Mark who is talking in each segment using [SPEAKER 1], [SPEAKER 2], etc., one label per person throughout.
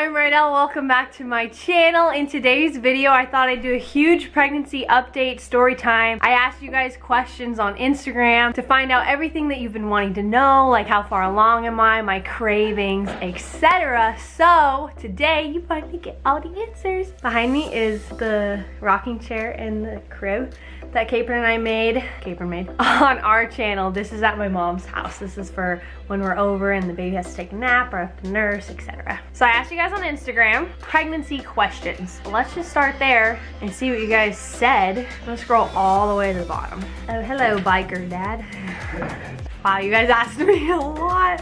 [SPEAKER 1] I'm Rydel. Welcome back to my channel. In today's video, I thought I'd do a huge pregnancy update story time. I asked you guys questions on Instagram to find out everything that you've been wanting to know, like how far along am I, my cravings, etc. So today you finally get all the answers. Behind me is the rocking chair and the crib that Capron and I made on our channel. This is at my mom's house. This is for when we're over and the baby has to take a nap or have to nurse, etc. So I asked you guys on Instagram pregnancy questions. Let's just start there and see what you guys said. I'm gonna scroll all the way to the bottom. Oh, hello, biker dad. Wow, you guys asked me a lot.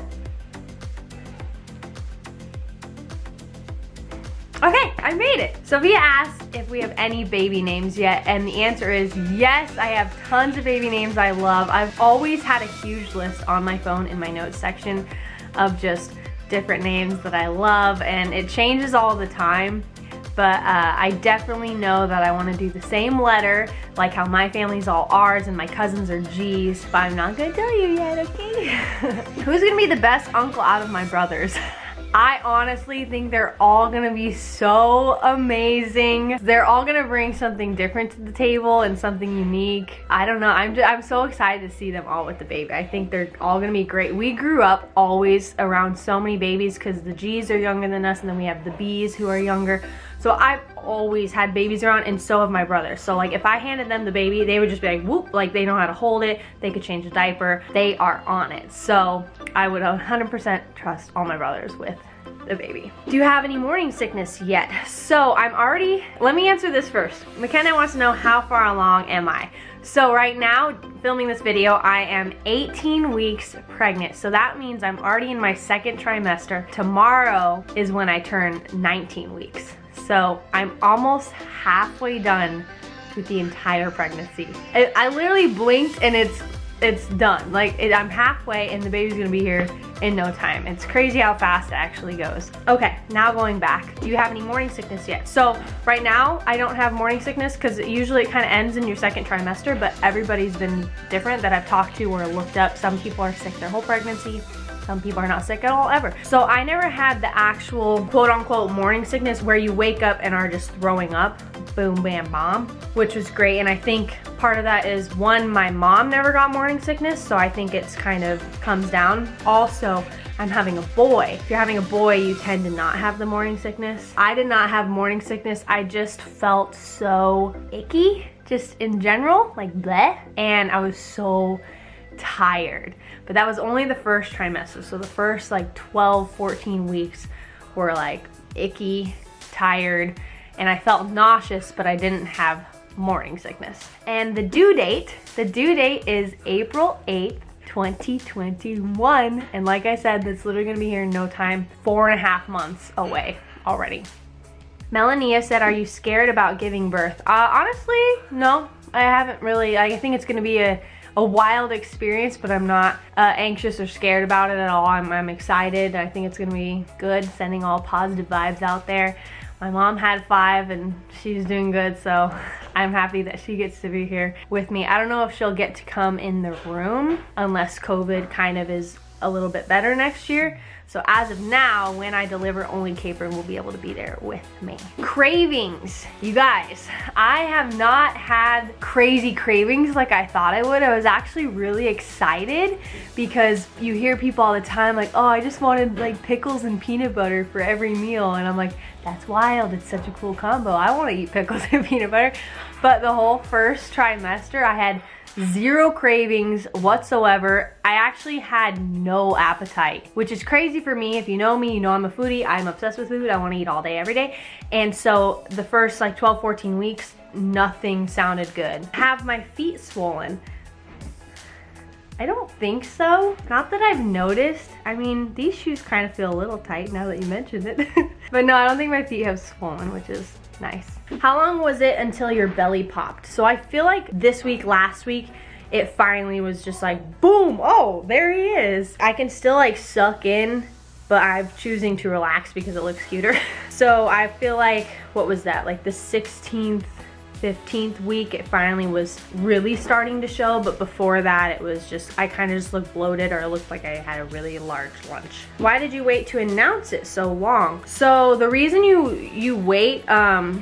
[SPEAKER 1] Okay, I made it. Sophia asked if we have any baby names yet, and the answer is yes. I have tons of baby names I love. I've always had a huge list on my phone in my notes section of just different names that I love, and it changes all the time. But I definitely know that I want to do the same letter, like how my family's all R's and my cousins are G's, but I'm not gonna tell you yet, okay? Who's gonna be the best uncle out of my brothers? I honestly think they're all gonna be so amazing. They're all gonna bring something different to the table and something unique. I don't know, I'm so excited to see them all with the baby. I think they're all gonna be great. We grew up always around so many babies because the G's are younger than us, and then we have the B's who are younger. So I've always had babies around, and so have my brothers. So like if I handed them the baby, they would just be like, whoop, like they know how to hold it, they could change a diaper, they are on it. So I would 100% trust all my brothers with the baby. Do you have any morning sickness yet? So let me answer this first. McKenna wants to know how far along am I? So right now, filming this video, I am 18 weeks pregnant. So that means I'm already in my second trimester. Tomorrow is when I turn 19 weeks. So I'm almost halfway done with the entire pregnancy. I literally blinked and it's done. Like I'm halfway and the baby's gonna be here in no time. It's crazy how fast it actually goes. Okay, now going back. Do you have any morning sickness yet? So right now I don't have morning sickness because usually it kind of ends in your second trimester, but everybody's been different that I've talked to or looked up. Some people are sick their whole pregnancy. Some people are not sick at all ever. So I never had the actual quote unquote morning sickness where you wake up and are just throwing up, boom, bam, bomb, which was great. And I think part of that is one, my mom never got morning sickness, so I think it's kind of comes down. Also, I'm having a boy. If you're having a boy, you tend to not have the morning sickness. I did not have morning sickness. I just felt so icky, just in general, like bleh. And I was so tired. But that was only the first trimester. So the first like 12, 14 weeks were like icky, tired, and I felt nauseous, but I didn't have morning sickness. And the due date is April 8th, 2021. And like I said, that's literally gonna be here in no time, 4.5 months away already. Melania said, are you scared about giving birth? Honestly, no, I haven't really. I think it's gonna be a wild experience, but I'm not anxious or scared about it at all. I'm excited. I think it's gonna be good, sending all positive vibes out there. My mom had 5 and she's doing good, so I'm happy that she gets to be here with me. I don't know if she'll get to come in the room unless COVID kind of is a little bit better next year. So as of now, when I deliver, only Capron will be able to be there with me. Cravings. You guys, I have not had crazy cravings like I thought I would. I was actually really excited because you hear people all the time like, oh, I just wanted like pickles and peanut butter for every meal. And I'm like, that's wild. It's such a cool combo. I want to eat pickles and peanut butter. But the whole first trimester, I had 0 cravings whatsoever. I actually had no appetite, which is crazy for me. If you know me, you know I'm a foodie. I'm obsessed with food. I want to eat all day, every day. And so the first like 12, 14 weeks, nothing sounded good. Have my feet swollen? I don't think so. Not that I've noticed. I mean, these shoes kind of feel a little tight now that you mentioned it. But no, I don't think my feet have swollen, which is nice. How long was it until your belly popped? So I feel like this week, last week, it finally was just like, boom, oh, there he is. I can still like suck in, but I'm choosing to relax because it looks cuter. So I feel like, what was that? Like the 16th 15th week, it finally was really starting to show, but before that it was just, I kind of just looked bloated, or it looked like I had a really large lunch. Why did you wait to announce it so long? So the reason you wait,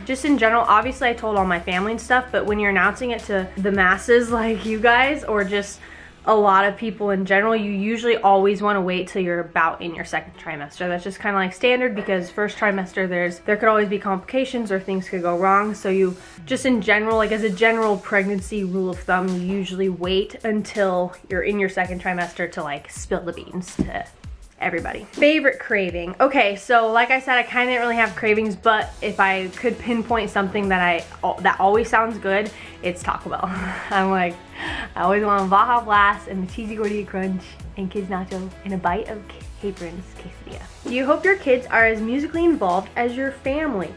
[SPEAKER 1] just in general, obviously I told all my family and stuff, but when you're announcing it to the masses like you guys, or just a lot of people in general, you usually always want to wait till you're about in your second trimester. That's just kind of like standard, because first trimester there could always be complications or things could go wrong. So you just in general, like as a general pregnancy rule of thumb, you usually wait until you're in your second trimester to like spill the beans to everybody. Favorite craving. Okay, so like I said, I kind of didn't really have cravings, but if I could pinpoint something that that always sounds good, it's Taco Bell. I'm like, I always want a Baja Blast and the cheesy gordita crunch and kids nacho and a bite of Capron's quesadilla. Do you hope your kids are as musically involved as your family?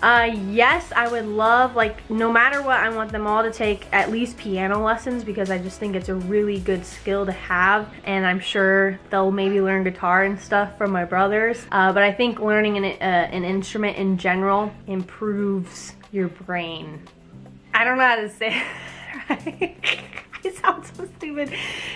[SPEAKER 1] Yes, I would love, like, no matter what, I want them all to take at least piano lessons, because I just think it's a really good skill to have, and I'm sure they'll maybe learn guitar and stuff from my brothers. But I think learning an instrument in general improves your brain. I don't know how to say it right. It sounds so stupid.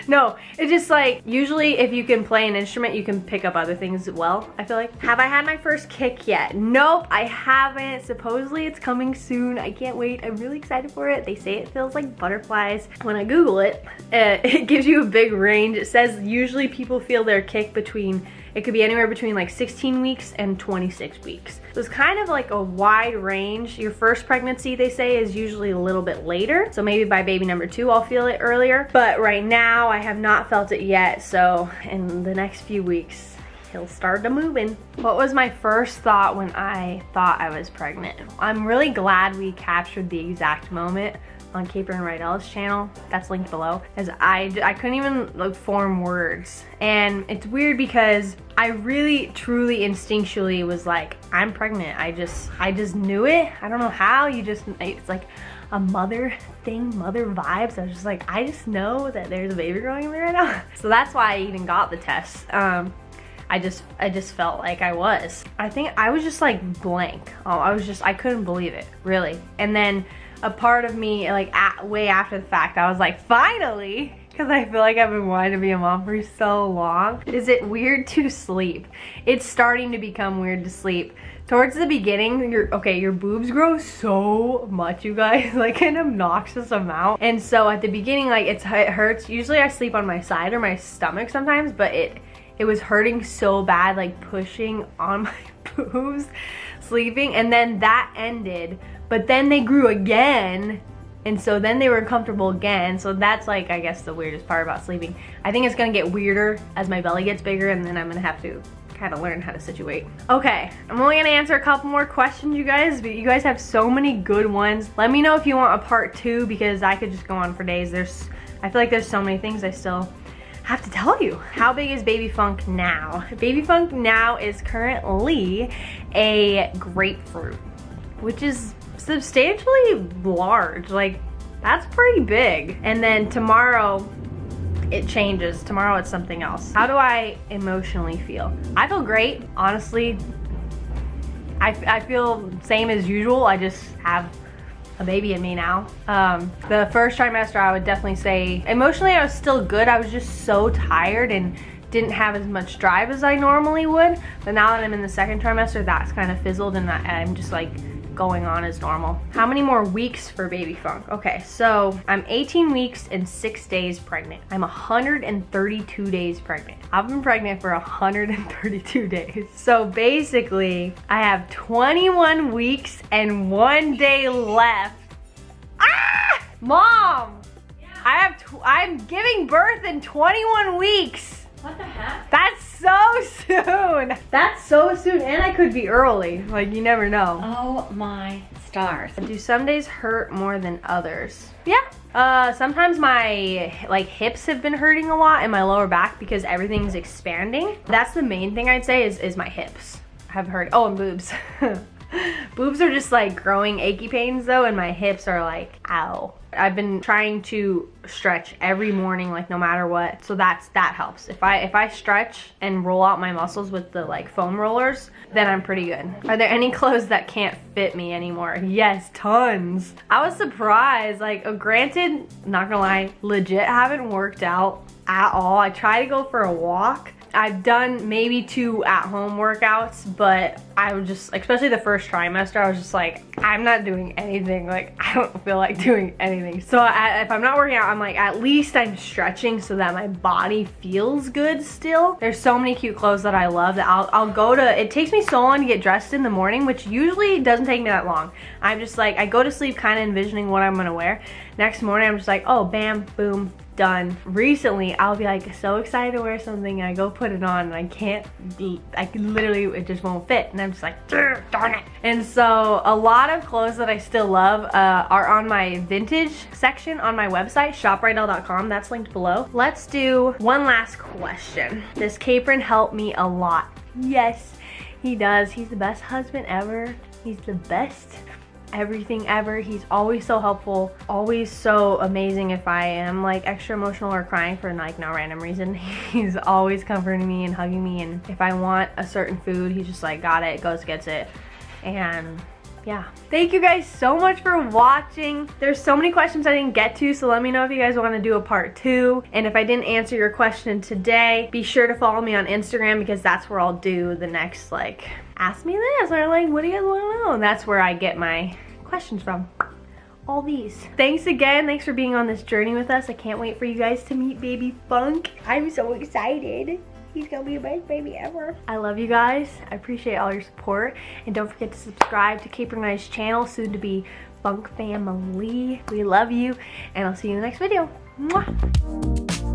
[SPEAKER 1] No, it's just like, usually if you can play an instrument, you can pick up other things well, I feel like. Have I had my first kick yet? Nope, I haven't. Supposedly it's coming soon. I can't wait. I'm really excited for it. They say it feels like butterflies. When I Google it, it gives you a big range. It says usually people feel their kick between, it could be anywhere between like 16 weeks and 26 weeks. So it's kind of like a wide range. Your first pregnancy, they say, is usually a little bit later. So maybe by baby number 2, I'll feel it earlier. But right now, I have not felt it yet. So in the next few weeks, he'll start to moving. What was my first thought when I thought I was pregnant? I'm really glad we captured the exact moment on Capron and Rydel's channel. That's linked below. As I couldn't even like form words. And it's weird because I really truly instinctually was like, I'm pregnant. I just knew it. I don't know how. It's like a mother thing, mother vibes. I was just like, I just know that there's a baby growing in me right now. So that's why I even got the test. I just felt like I was. I think I was just like blank. I couldn't believe it, really. And then a part of me, like way after the fact, I was like, finally, because I feel like I've been wanting to be a mom for so long. Is it weird to sleep? It's starting to become weird to sleep. Towards the beginning, your boobs grow so much, you guys, like an obnoxious amount. And so at the beginning, like it hurts. Usually I sleep on my side or my stomach sometimes, but it was hurting so bad, like pushing on my boobs, sleeping, and then that ended. But then they grew again, and so then they were comfortable again. So that's like, I guess, the weirdest part about sleeping. I think it's gonna get weirder as my belly gets bigger, and then I'm gonna have to kind of learn how to situate. Okay, I'm only gonna answer a couple more questions, you guys, but you guys have so many good ones. Let me know if you want a part 2, because I could just go on for days. I feel like there's so many things I still have to tell you. How big is Baby Funk now? Baby Funk now is currently a grapefruit, which is substantially large. Like, that's pretty big. And then tomorrow it changes. Tomorrow it's something else. How do I emotionally feel? I feel great, honestly. I feel same as usual. I just have a baby in me now. The first trimester, I would definitely say emotionally I was still good. I was just so tired and didn't have as much drive as I normally would. But now that I'm in the second trimester, that's kind of fizzled, and I'm just like going on as normal. How many more weeks for Baby Funk? Okay, so I'm 18 weeks and 6 days pregnant. I'm 132 days pregnant. I've been pregnant for 132 days. So basically, I have 21 weeks and 1 day left. Ah! Mom! Yeah. I'm giving birth in 21 weeks.
[SPEAKER 2] What the heck?
[SPEAKER 1] That's so soon. That's so soon, and I could be early. Like, you never know.
[SPEAKER 2] Oh my stars.
[SPEAKER 1] Do some days hurt more than others? Yeah. Sometimes my hips have been hurting a lot and my lower back because everything's expanding. That's the main thing I'd say is my hips have hurt. Oh, and boobs. Boobs are just like growing achy pains though, and my hips are like, ow. I've been trying to stretch every morning, like no matter what. So that helps. If I stretch and roll out my muscles with the like foam rollers, then I'm pretty good. Are there any clothes that can't fit me anymore? Yes, tons. I was surprised. Like, granted, not gonna lie, legit haven't worked out at all. I try to go for a walk. I've done maybe 2 at-home workouts, but I was just, especially the first trimester, I was just like, I'm not doing anything. Like, I don't feel like doing anything. So if I'm not working out, I'm like, at least I'm stretching so that my body feels good still. There's so many cute clothes that I love that I'll go to. It takes me so long to get dressed in the morning, which usually doesn't take me that long. I'm just like, I go to sleep kind of envisioning what I'm gonna wear. Next morning, I'm just like, oh, bam, boom, done. Recently, I'll be like so excited to wear something, and I go put it on, and I can literally, it just won't fit, and I'm just like, darn it. And so a lot of clothes that I still love are on my vintage section on my website, shoprydel.com. That's linked below. Let's do one last question. Does Capron help me a lot? Yes, he does. He's the best husband ever. He's the best everything ever. He's always so helpful, always so amazing if I am like extra emotional or crying for like no random reason. He's always comforting me and hugging me, and if I want a certain food, he's just like, got it, goes gets it. And yeah, thank you guys so much for watching. There's so many questions I didn't get to, so let me know if you guys want to do a part 2. And if I didn't answer your question today, be sure to follow me on Instagram, because that's where I'll do the next like ask me this, or like, what do you guys want to know? And that's where I get my questions from. All these. Thanks again. Thanks for being on this journey with us. I can't wait for you guys to meet baby Funk. I'm so excited. He's gonna be the best baby ever. I love you guys. I appreciate all your support. And don't forget to subscribe to Capron's channel, soon to be Funk Family. We love you, and I'll see you in the next video. Mwah!